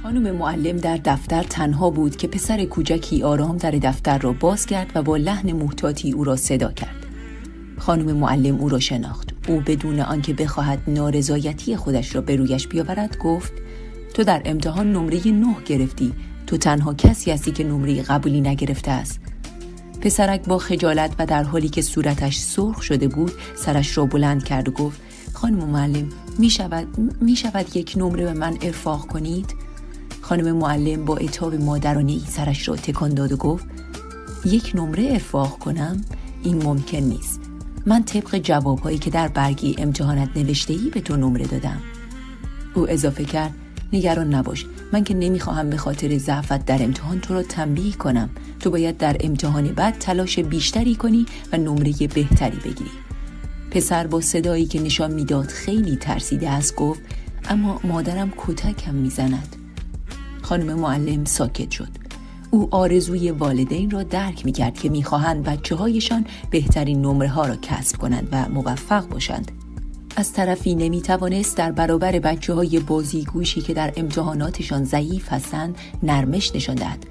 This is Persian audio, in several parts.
خانم معلم در دفتر تنها بود که پسر کوچکی آرام در دفتر را باز کرد و با لحن محتاطی او را صدا کرد. خانم معلم او را شناخت. او بدون آنکه بخواهد نارضایتی خودش را به رویش بیاورد گفت: تو در امتحان نمره 9 گرفتی. تو تنها کسی هستی که نمره قبولی نگرفته است. پسرک با خجالت و در حالی که صورتش سرخ شده بود سرش را بلند کرد و گفت: خانم معلم، می شود یک نمره به من ارفاق کنید؟ خانم معلم با عتاب مادرانه‌ای سرش را تکان داد و گفت: یک نمره ارفاق کنم؟ این ممکن نیست. من طبق جوابهایی که در برگه امتحانت نوشته‌ای به تو نمره دادم. او اضافه کرد: نگران نباش، من که نمیخواهم به خاطر ضعفت در امتحان تو را تنبیه کنم. تو باید در امتحان بعد تلاش بیشتری کنی و نمره بهتری بگیری. پسر با صدایی که نشان میداد خیلی ترسیده است گفت: اما مادرم کتکم میزند. خانم معلم ساکت شد. او آرزوی والدین را درک میکرد که میخواهند بچه‌هایشان بهترین نمره ها را کسب کنند و موفق باشند. از طرفی نمیتوانست در برابر بچه‌های بازیگوشی که در امتحاناتشان ضعیف هستند نرمش نشان دهد.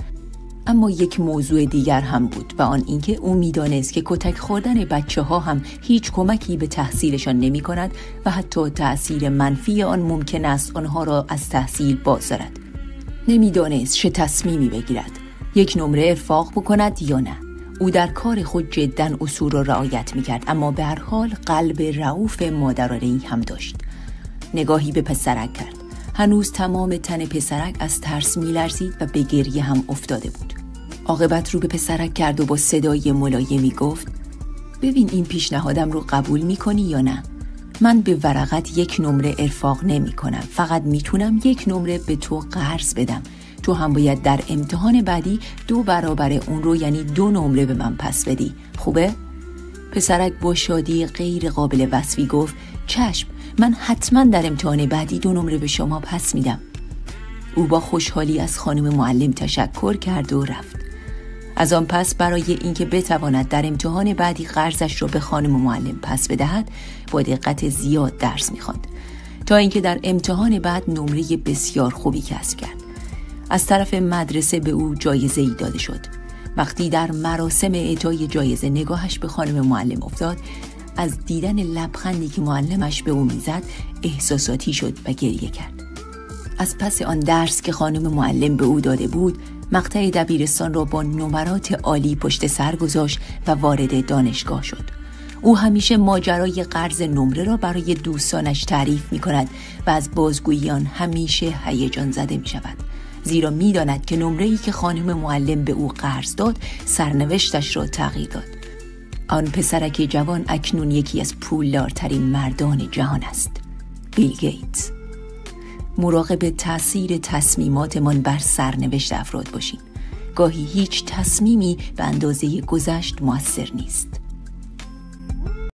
اما یک موضوع دیگر هم بود و آن اینکه او میدانست که کتک خوردن بچه‌ها هم هیچ کمکی به تحصیلشان نمی‌کند و حتی تأثیر منفی آن ممکن است آنها را از تحصیل باز دارد. نمیدانست چه تصمیمی بگیرد، یک نمره ارفاق بکند یا نه. او در کار خود جداً اصول را رعایت می‌کرد، اما به هر حال قلب رئوف مادرانه‌ای هم داشت. نگاهی به پسرک کرد. هنوز تمام تن پسرک از ترس می‌لرزید و به گریه هم افتاده بود. عاقبت رو به پسرک کرد و با صدای ملایمی گفت: ببین این پیشنهادم رو قبول می‌کنی یا نه؟ من به ورقت یک نمره ارفاق نمی‌کنم، فقط میتونم یک نمره به تو قرض بدم. تو هم باید در امتحان بعدی 2 برابر اون رو، یعنی 2 نمره به من پس بدی. خوبه؟ پسرک با شادی غیر قابل وصفی گفت: چشم، من حتما در امتحان بعدی 2 نمره به شما پس میدم. او با خوشحالی از خانم معلم تشکر کرد و رفت. از آن پس برای اینکه بتواند در امتحان بعدی قرضش را به خانم معلم پس بدهد با دقت زیاد درس می‌خواند تا اینکه در امتحان بعد نمره بسیار خوبی کسب کرد. از طرف مدرسه به او جایزه‌ای داده شد. وقتی در مراسم اعطای جایزه نگاهش به خانم معلم افتاد، از دیدن لبخندی که معلمش به او میزد احساساتی شد و گریه کرد. از پس آن درس که خانم معلم به او داده بود، مقطع دبیرستان را با نمرات عالی پشت سر گذاشت و وارد دانشگاه شد. او همیشه ماجرای قرض نمره را برای دوستانش تعریف می کند و از بازگوییان همیشه هیجان زده می شود، زیرا می داند که نمره‌ای که خانم معلم به او قرض داد سرنوشتش را تغییر داد. آن پسرک جوان اکنون یکی از پولدارترین مردان جهان است. بیل گیتس. مراقب تأثیر تصمیماتمان بر سرنوشت افراد باشیم. گاهی هیچ تصمیمی به اندازه گذشت مؤثر نیست.